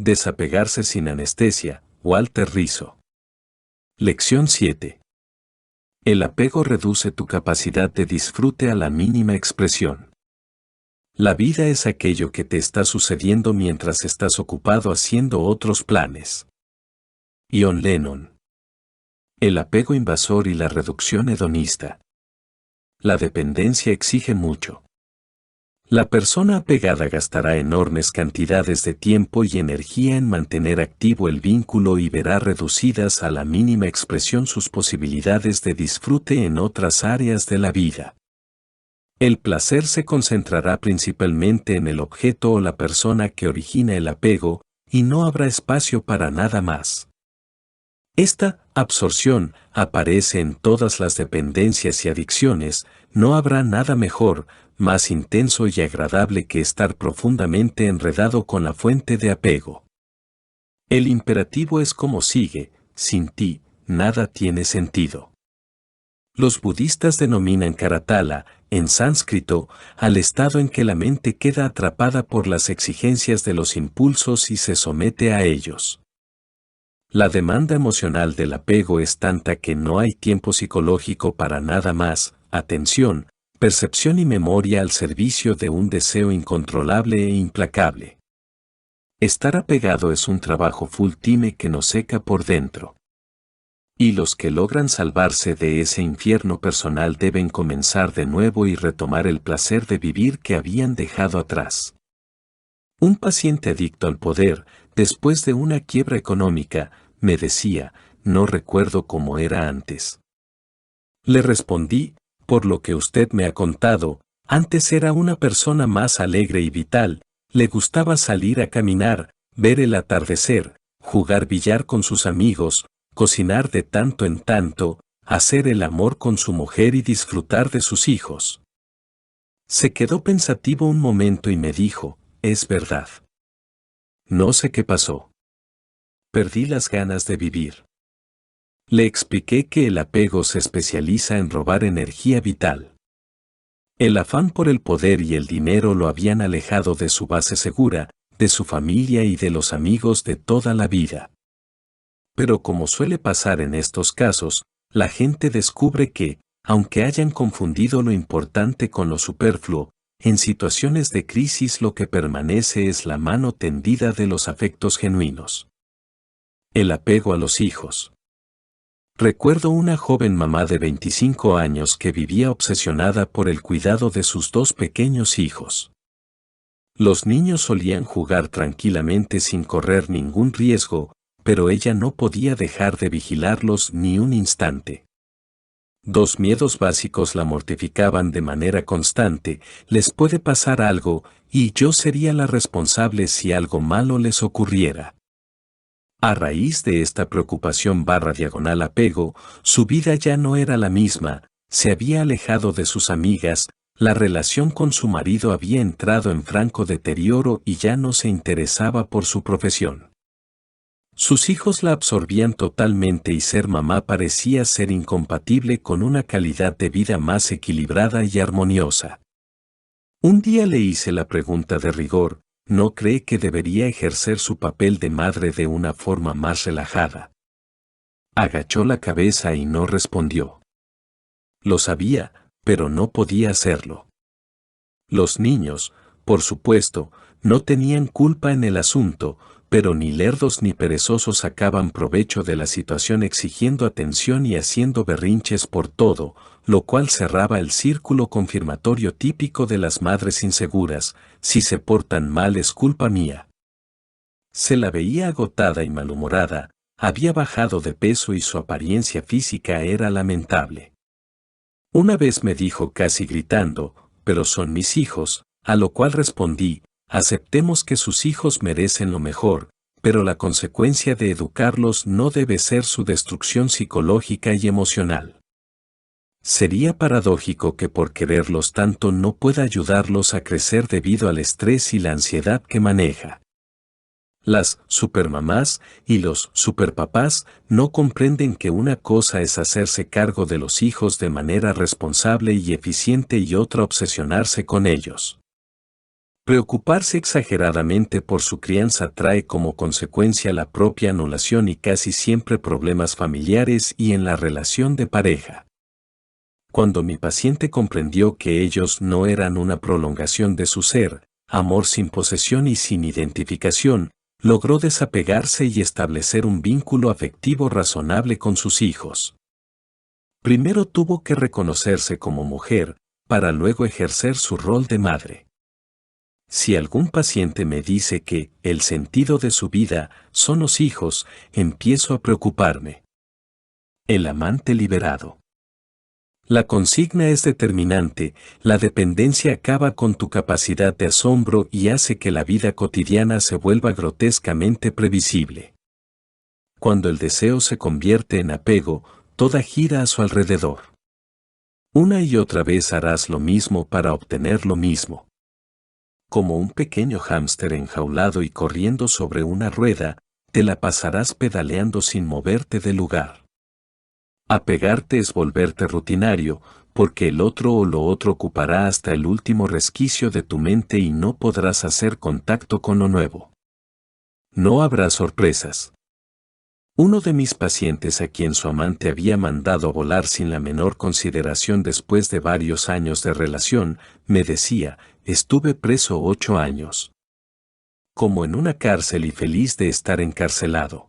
Desapegarse sin anestesia, Walter Rizzo. Lección 7. El apego reduce tu capacidad de disfrute a la mínima expresión. La vida es aquello que te está sucediendo mientras estás ocupado haciendo otros planes. John Lennon. El apego invasor y la reducción hedonista. La dependencia exige mucho. La persona apegada gastará enormes cantidades de tiempo y energía en mantener activo el vínculo y verá reducidas a la mínima expresión sus posibilidades de disfrute en otras áreas de la vida. El placer se concentrará principalmente en el objeto o la persona que origina el apego, y no habrá espacio para nada más. Esta absorción aparece en todas las dependencias y adicciones. No habrá nada mejor, más intenso y agradable que estar profundamente enredado con la fuente de apego. El imperativo es como sigue: sin ti, nada tiene sentido. Los budistas denominan karatala, en sánscrito, al estado en que la mente queda atrapada por las exigencias de los impulsos y se somete a ellos. La demanda emocional del apego es tanta que no hay tiempo psicológico para nada más, atención, percepción y memoria al servicio de un deseo incontrolable e implacable. Estar apegado es un trabajo full time que nos seca por dentro. Y los que logran salvarse de ese infierno personal deben comenzar de nuevo y retomar el placer de vivir que habían dejado atrás. Un paciente adicto al poder, después de una quiebra económica, me decía: no recuerdo cómo era antes. Le respondí: por lo que usted me ha contado, antes era una persona más alegre y vital, le gustaba salir a caminar, ver el atardecer, jugar billar con sus amigos, cocinar de tanto en tanto, hacer el amor con su mujer y disfrutar de sus hijos. Se quedó pensativo un momento y me dijo: es verdad. No sé qué pasó. Perdí las ganas de vivir. Le expliqué que el apego se especializa en robar energía vital. El afán por el poder y el dinero lo habían alejado de su base segura, de su familia y de los amigos de toda la vida. Pero como suele pasar en estos casos, la gente descubre que, aunque hayan confundido lo importante con lo superfluo, en situaciones de crisis lo que permanece es la mano tendida de los afectos genuinos. El apego a los hijos. Recuerdo una joven mamá de 25 años que vivía obsesionada por el cuidado de sus dos pequeños hijos. Los niños solían jugar tranquilamente sin correr ningún riesgo, pero ella no podía dejar de vigilarlos ni un instante. Dos miedos básicos la mortificaban de manera constante: les puede pasar algo, y yo sería la responsable si algo malo les ocurriera. A raíz de esta preocupación/apego, su vida ya no era la misma, se había alejado de sus amigas, la relación con su marido había entrado en franco deterioro y ya no se interesaba por su profesión. Sus hijos la absorbían totalmente y ser mamá parecía ser incompatible con una calidad de vida más equilibrada y armoniosa. Un día le hice la pregunta de rigor: ¿no cree que debería ejercer su papel de madre de una forma más relajada? Agachó la cabeza y no respondió. Lo sabía, pero no podía hacerlo. Los niños, por supuesto, no tenían culpa en el asunto, pero ni lerdos ni perezosos sacaban provecho de la situación exigiendo atención y haciendo berrinches por todo, lo cual cerraba el círculo confirmatorio típico de las madres inseguras: si se portan mal es culpa mía. Se la veía agotada y malhumorada, había bajado de peso y su apariencia física era lamentable. Una vez me dijo casi gritando: pero son mis hijos, a lo cual respondí: aceptemos que sus hijos merecen lo mejor, pero la consecuencia de educarlos no debe ser su destrucción psicológica y emocional. Sería paradójico que por quererlos tanto no pueda ayudarlos a crecer debido al estrés y la ansiedad que maneja. Las supermamás y los superpapás no comprenden que una cosa es hacerse cargo de los hijos de manera responsable y eficiente y otra obsesionarse con ellos. Preocuparse exageradamente por su crianza trae como consecuencia la propia anulación y casi siempre problemas familiares y en la relación de pareja. Cuando mi paciente comprendió que ellos no eran una prolongación de su ser, amor sin posesión y sin identificación, logró desapegarse y establecer un vínculo afectivo razonable con sus hijos. Primero tuvo que reconocerse como mujer, para luego ejercer su rol de madre. Si algún paciente me dice que el sentido de su vida son los hijos, empiezo a preocuparme. El amante liberado. La consigna es determinante, la dependencia acaba con tu capacidad de asombro y hace que la vida cotidiana se vuelva grotescamente previsible. Cuando el deseo se convierte en apego, toda gira a su alrededor. Una y otra vez harás lo mismo para obtener lo mismo. Como un pequeño hámster enjaulado y corriendo sobre una rueda, te la pasarás pedaleando sin moverte del lugar. Apegarte es volverte rutinario, porque el otro o lo otro ocupará hasta el último resquicio de tu mente y no podrás hacer contacto con lo nuevo. No habrá sorpresas. Uno de mis pacientes a quien su amante había mandado volar sin la menor consideración después de varios años de relación, me decía, estuve preso 8 años. Como en una cárcel y feliz de estar encarcelado.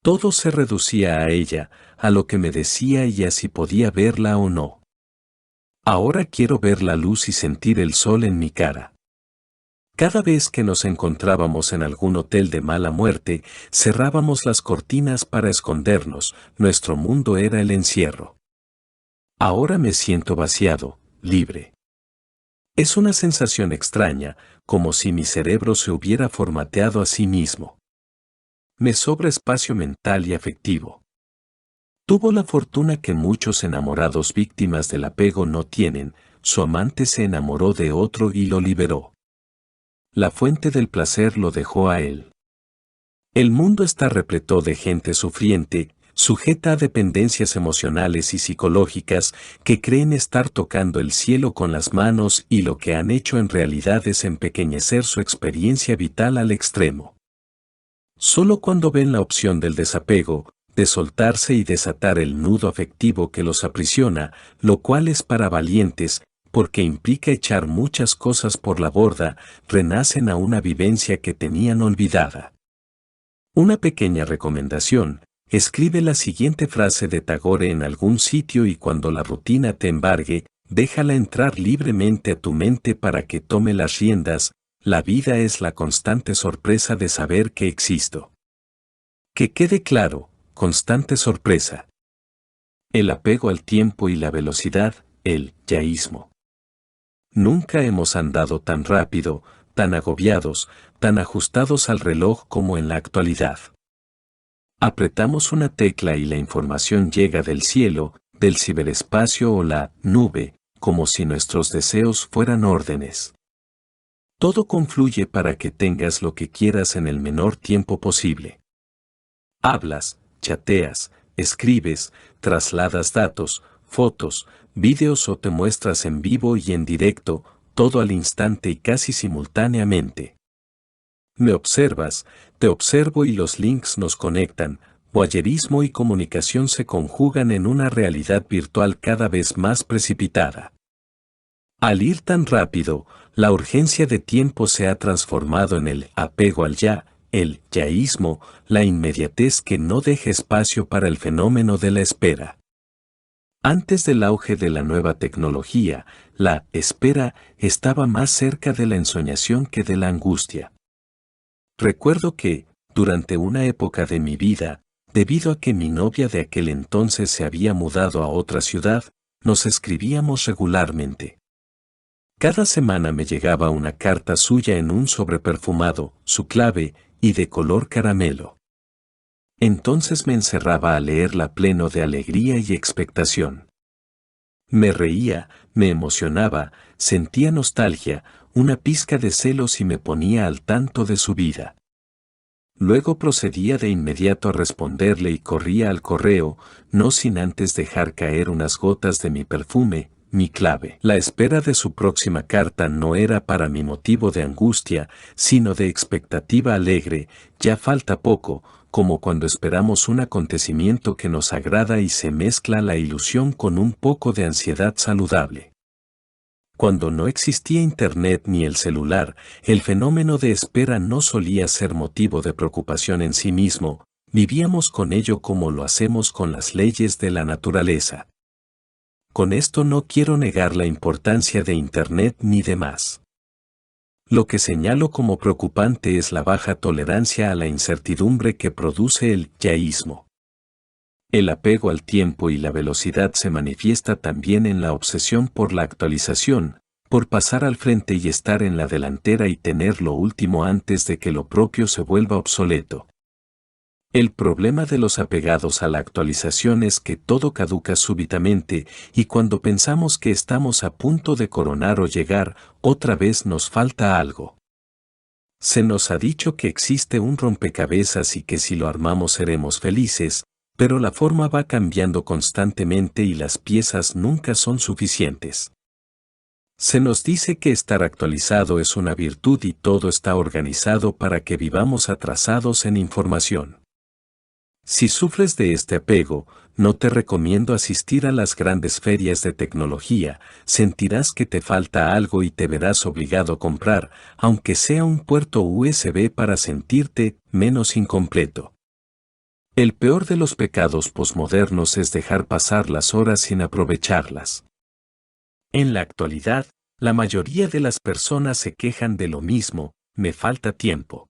Todo se reducía a ella, a lo que me decía y a si podía verla o no. Ahora quiero ver la luz y sentir el sol en mi cara. Cada vez que nos encontrábamos en algún hotel de mala muerte, cerrábamos las cortinas para escondernos, nuestro mundo era el encierro. Ahora me siento vaciado, libre. Es una sensación extraña, como si mi cerebro se hubiera formateado a sí mismo. Me sobra espacio mental y afectivo. Tuvo la fortuna que muchos enamorados víctimas del apego no tienen, su amante se enamoró de otro y lo liberó. La fuente del placer lo dejó a él. El mundo está repleto de gente sufriente, sujeta a dependencias emocionales y psicológicas, que creen estar tocando el cielo con las manos y lo que han hecho en realidad es empequeñecer su experiencia vital al extremo. Solo cuando ven la opción del desapego, de soltarse y desatar el nudo afectivo que los aprisiona, lo cual es para valientes, porque implica echar muchas cosas por la borda, renacen a una vivencia que tenían olvidada. Una pequeña recomendación, escribe la siguiente frase de Tagore en algún sitio y cuando la rutina te embargue, déjala entrar libremente a tu mente para que tome las riendas. La vida es la constante sorpresa de saber que existo. Que quede claro, constante sorpresa. El apego al tiempo y la velocidad, el yaísmo. Nunca hemos andado tan rápido, tan agobiados, tan ajustados al reloj como en la actualidad. Apretamos una tecla y la información llega del cielo, del ciberespacio o la nube, como si nuestros deseos fueran órdenes. Todo confluye para que tengas lo que quieras en el menor tiempo posible. Hablas, chateas, escribes, trasladas datos, fotos, vídeos o te muestras en vivo y en directo, todo al instante y casi simultáneamente. Me observas, te observo y los links nos conectan, voyerismo y comunicación se conjugan en una realidad virtual cada vez más precipitada. Al ir tan rápido, la urgencia de tiempo se ha transformado en el apego al ya, el yaísmo, la inmediatez que no deja espacio para el fenómeno de la espera. Antes del auge de la nueva tecnología, la espera estaba más cerca de la ensoñación que de la angustia. Recuerdo que, durante una época de mi vida, debido a que mi novia de aquel entonces se había mudado a otra ciudad, nos escribíamos regularmente. Cada semana me llegaba una carta suya en un sobre perfumado, su clave, y de color caramelo. Entonces me encerraba a leerla pleno de alegría y expectación. Me reía, me emocionaba, sentía nostalgia, una pizca de celos y me ponía al tanto de su vida. Luego procedía de inmediato a responderle y corría al correo, no sin antes dejar caer unas gotas de mi perfume, mi clave. La espera de su próxima carta no era para mi motivo de angustia, sino de expectativa alegre. Ya falta poco, como cuando esperamos un acontecimiento que nos agrada y se mezcla la ilusión con un poco de ansiedad saludable. Cuando no existía Internet ni el celular, el fenómeno de espera no solía ser motivo de preocupación en sí mismo, vivíamos con ello como lo hacemos con las leyes de la naturaleza. Con esto no quiero negar la importancia de Internet ni demás. Lo que señalo como preocupante es la baja tolerancia a la incertidumbre que produce el yaísmo. El apego al tiempo y la velocidad se manifiesta también en la obsesión por la actualización, por pasar al frente y estar en la delantera y tener lo último antes de que lo propio se vuelva obsoleto. El problema de los apegados a la actualización es que todo caduca súbitamente y cuando pensamos que estamos a punto de coronar o llegar, otra vez nos falta algo. Se nos ha dicho que existe un rompecabezas y que si lo armamos seremos felices, pero la forma va cambiando constantemente y las piezas nunca son suficientes. Se nos dice que estar actualizado es una virtud y todo está organizado para que vivamos atrasados en información. Si sufres de este apego, no te recomiendo asistir a las grandes ferias de tecnología, sentirás que te falta algo y te verás obligado a comprar, aunque sea un puerto USB para sentirte menos incompleto. El peor de los pecados posmodernos es dejar pasar las horas sin aprovecharlas. En la actualidad, la mayoría de las personas se quejan de lo mismo, me falta tiempo.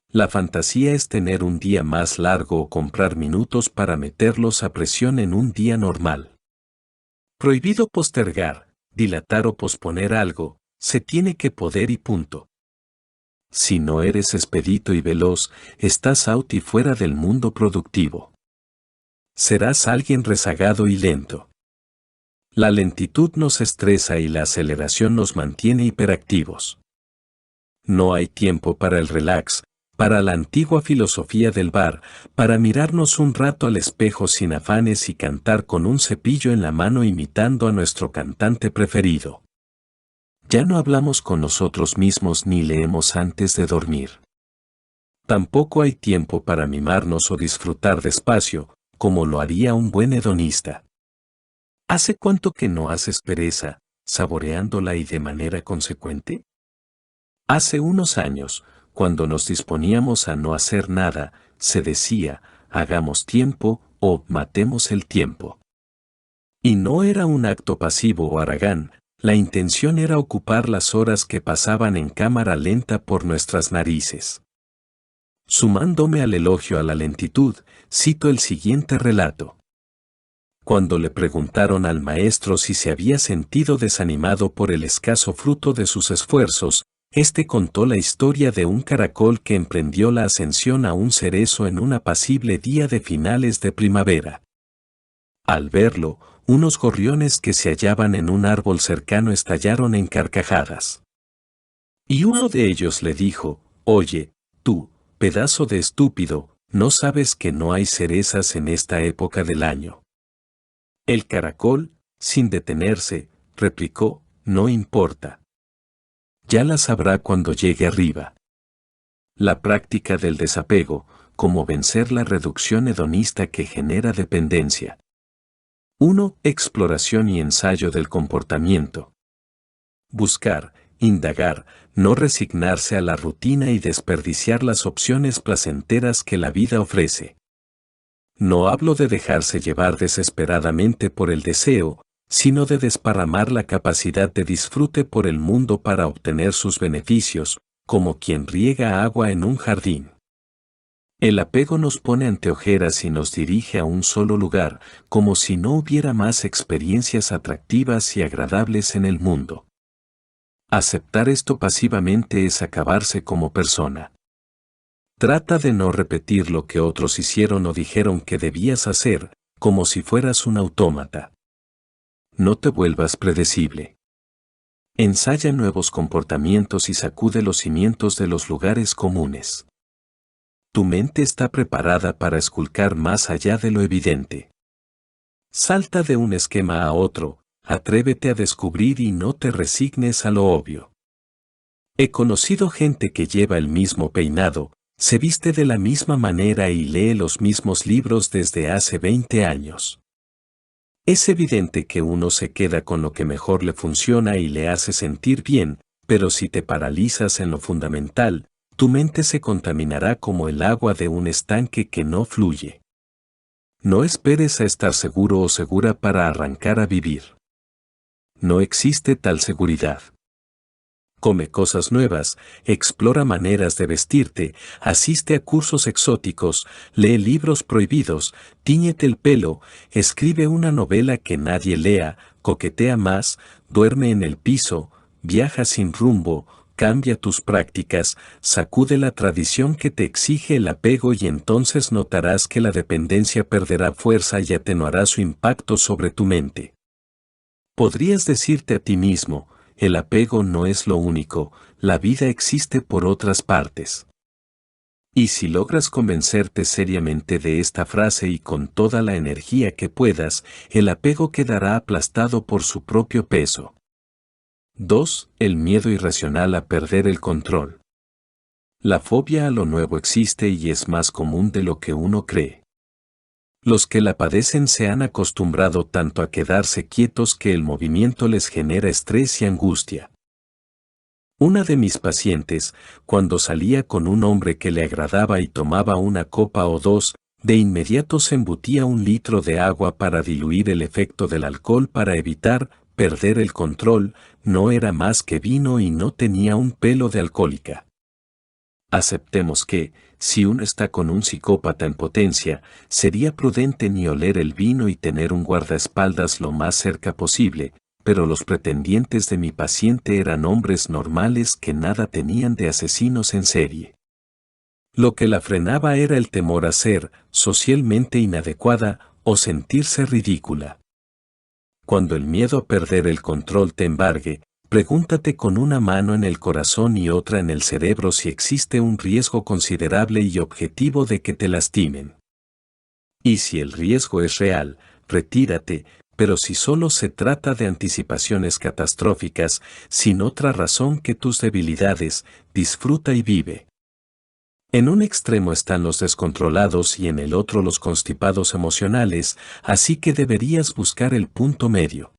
La fantasía es tener un día más largo o comprar minutos para meterlos a presión en un día normal. Prohibido postergar, dilatar o posponer algo, se tiene que poder y punto. Si no eres expedito y veloz, estás out y fuera del mundo productivo. Serás alguien rezagado y lento. La lentitud nos estresa y la aceleración nos mantiene hiperactivos. No hay tiempo para el relax, para la antigua filosofía del bar, para mirarnos un rato al espejo sin afanes y cantar con un cepillo en la mano imitando a nuestro cantante preferido. Ya no hablamos con nosotros mismos ni leemos antes de dormir. Tampoco hay tiempo para mimarnos o disfrutar despacio, como lo haría un buen hedonista. ¿Hace cuánto que no haces pereza, saboreándola y de manera consecuente? Hace unos años, cuando nos disponíamos a no hacer nada, se decía, hagamos tiempo o matemos el tiempo. Y no era un acto pasivo o haragán, la intención era ocupar las horas que pasaban en cámara lenta por nuestras narices. Sumándome al elogio a la lentitud, cito el siguiente relato. Cuando le preguntaron al maestro si se había sentido desanimado por el escaso fruto de sus esfuerzos, este contó la historia de un caracol que emprendió la ascensión a un cerezo en un apacible día de finales de primavera. Al verlo, unos gorriones que se hallaban en un árbol cercano estallaron en carcajadas. Y uno de ellos le dijo, «Oye, tú, pedazo de estúpido, ¿no sabes que no hay cerezas en esta época del año?» El caracol, sin detenerse, replicó, «No importa. Ya las sabrá cuando llegue arriba». La práctica del desapego, como vencer la reducción hedonista que genera dependencia. 1. Exploración y ensayo del comportamiento. Buscar, indagar, no resignarse a la rutina y desperdiciar las opciones placenteras que la vida ofrece. No hablo de dejarse llevar desesperadamente por el deseo, sino de desparramar la capacidad de disfrute por el mundo para obtener sus beneficios, como quien riega agua en un jardín. El apego nos pone ante ojeras y nos dirige a un solo lugar, como si no hubiera más experiencias atractivas y agradables en el mundo. Aceptar esto pasivamente es acabarse como persona. Trata de no repetir lo que otros hicieron o dijeron que debías hacer, como si fueras un autómata. No te vuelvas predecible. Ensaya nuevos comportamientos y sacude los cimientos de los lugares comunes. Tu mente está preparada para esculcar más allá de lo evidente. Salta de un esquema a otro, Atrévete a descubrir y no te resignes a lo obvio. He conocido gente que lleva el mismo peinado, se viste de la misma manera y lee los mismos libros desde hace 20 años. Es evidente que uno se queda con lo que mejor le funciona y le hace sentir bien, pero si te paralizas en lo fundamental, tu mente se contaminará como el agua de un estanque que no fluye. No esperes a estar seguro o segura para arrancar a vivir. No existe tal seguridad. Come cosas nuevas, explora maneras de vestirte, asiste a cursos exóticos, lee libros prohibidos, tíñete el pelo, escribe una novela que nadie lea, coquetea más, duerme en el piso, viaja sin rumbo, cambia tus prácticas, sacude la tradición que te exige el apego y entonces notarás que la dependencia perderá fuerza y atenuará su impacto sobre tu mente. Podrías decirte a ti mismo, el apego no es lo único, la vida existe por otras partes. Y si logras convencerte seriamente de esta frase y con toda la energía que puedas, el apego quedará aplastado por su propio peso. 2. El miedo irracional a perder el control. La fobia a lo nuevo existe y es más común de lo que uno cree. Los que la padecen se han acostumbrado tanto a quedarse quietos que el movimiento les genera estrés y angustia. Una de mis pacientes, cuando salía con un hombre que le agradaba y tomaba una copa o dos, de inmediato se embutía 1 litro de agua para diluir el efecto del alcohol para evitar perder el control, no era más que vino y no tenía un pelo de alcohólica. Aceptemos que, si uno está con un psicópata en potencia, sería prudente ni oler el vino y tener un guardaespaldas lo más cerca posible, pero los pretendientes de mi paciente eran hombres normales que nada tenían de asesinos en serie. Lo que la frenaba era el temor a ser socialmente inadecuada o sentirse ridícula. Cuando el miedo a perder el control te embargue, pregúntate con una mano en el corazón y otra en el cerebro si existe un riesgo considerable y objetivo de que te lastimen. Y si el riesgo es real, retírate, pero si solo se trata de anticipaciones catastróficas, sin otra razón que tus debilidades, disfruta y vive. En un extremo están los descontrolados y en el otro los constipados emocionales, así que deberías buscar el punto medio.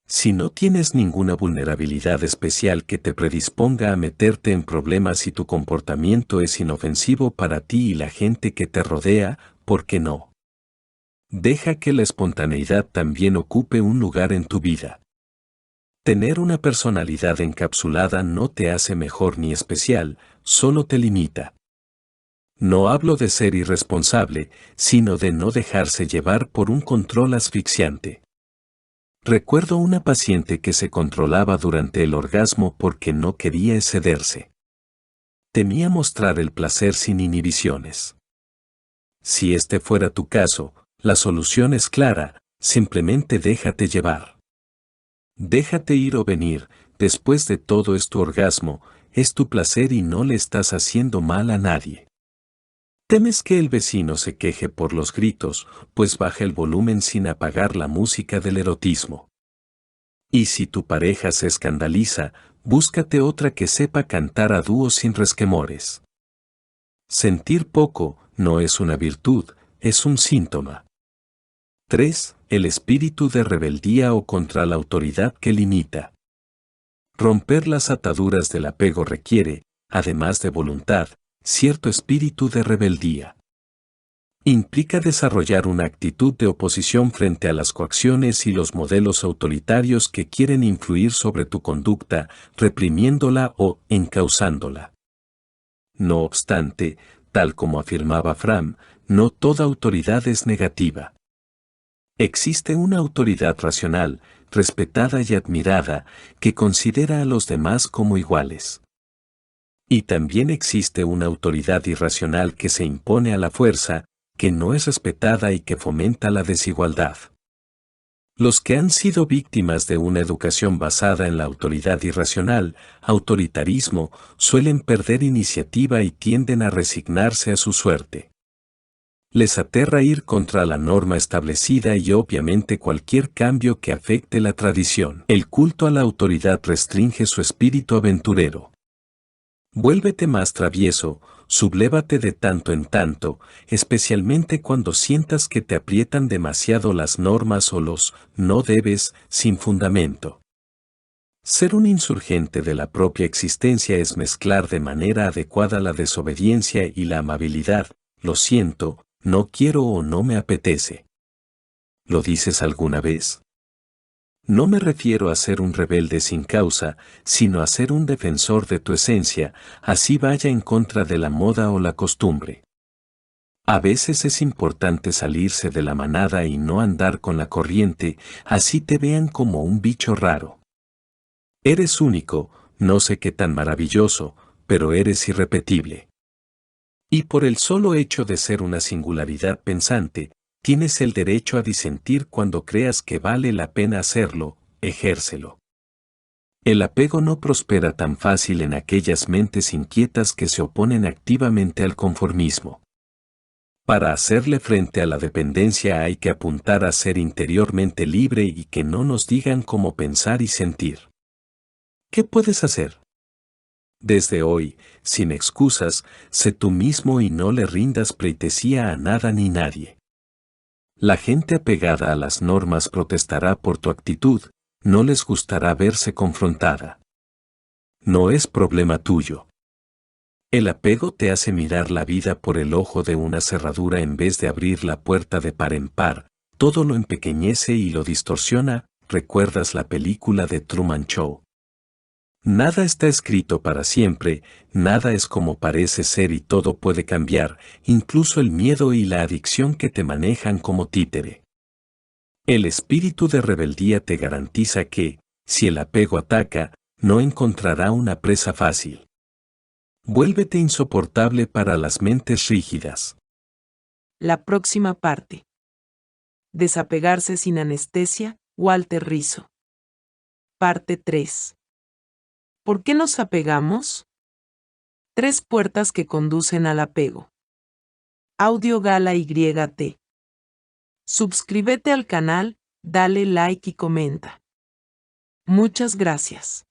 Si no tienes ninguna vulnerabilidad especial que te predisponga a meterte en problemas y tu comportamiento es inofensivo para ti y la gente que te rodea, ¿por qué no? Deja que la espontaneidad también ocupe un lugar en tu vida. Tener una personalidad encapsulada no te hace mejor ni especial, solo te limita. No hablo de ser irresponsable, sino de no dejarse llevar por un control asfixiante. Recuerdo una paciente que se controlaba durante el orgasmo porque no quería excederse. Temía mostrar el placer sin inhibiciones. Si este fuera tu caso, la solución es clara, simplemente déjate llevar. Déjate ir o venir, después de todo es tu orgasmo, es tu placer y no le estás haciendo mal a nadie. ¿Temes que el vecino se queje por los gritos, pues baja el volumen sin apagar la música del erotismo? Y si tu pareja se escandaliza, búscate otra que sepa cantar a dúo sin resquemores. Sentir poco no es una virtud, es un síntoma. 3. El espíritu de rebeldía o contra la autoridad que limita. Romper las ataduras del apego requiere, además de voluntad, cierto espíritu de rebeldía. Implica desarrollar una actitud de oposición frente a las coacciones y los modelos autoritarios que quieren influir sobre tu conducta, reprimiéndola o encauzándola. No obstante, tal como afirmaba Fromm, no toda autoridad es negativa. Existe una autoridad racional, respetada y admirada, que considera a los demás como iguales. Y también existe una autoridad irracional que se impone a la fuerza, que no es respetada y que fomenta la desigualdad. Los que han sido víctimas de una educación basada en la autoridad irracional, autoritarismo, suelen perder iniciativa y tienden a resignarse a su suerte. Les aterra ir contra la norma establecida y obviamente cualquier cambio que afecte la tradición. El culto a la autoridad restringe su espíritu aventurero. Vuélvete más travieso, sublévate de tanto en tanto, especialmente cuando sientas que te aprietan demasiado las normas o los no debes sin fundamento. Ser un insurgente de la propia existencia es mezclar de manera adecuada la desobediencia y la amabilidad. Lo siento, no quiero o no me apetece. ¿Lo dices alguna vez? No me refiero a ser un rebelde sin causa, sino a ser un defensor de tu esencia, así vaya en contra de la moda o la costumbre. A veces es importante salirse de la manada y no andar con la corriente, así te vean como un bicho raro. Eres único, no sé qué tan maravilloso, pero eres irrepetible. Y por el solo hecho de ser una singularidad pensante, tienes el derecho a disentir cuando creas que vale la pena hacerlo, ejércelo. El apego no prospera tan fácil en aquellas mentes inquietas que se oponen activamente al conformismo. Para hacerle frente a la dependencia hay que apuntar a ser interiormente libre y que no nos digan cómo pensar y sentir. ¿Qué puedes hacer? Desde hoy, sin excusas, sé tú mismo y no le rindas pleitesía a nada ni nadie. La gente apegada a las normas protestará por tu actitud, no les gustará verse confrontada. No es problema tuyo. El apego te hace mirar la vida por el ojo de una cerradura en vez de abrir la puerta de par en par, todo lo empequeñece y lo distorsiona. ¿Recuerdas la película de Truman Show? Nada está escrito para siempre, nada es como parece ser y todo puede cambiar, incluso el miedo y la adicción que te manejan como títere. El espíritu de rebeldía te garantiza que, si el apego ataca, no encontrará una presa fácil. Vuélvete insoportable para las mentes rígidas. La próxima parte. Desapegarse sin anestesia, Walter Rizzo. Parte 3. ¿Por qué nos apegamos? 3 puertas que conducen al apego. Audio Gala YT. Suscríbete al canal, dale like y comenta. Muchas gracias.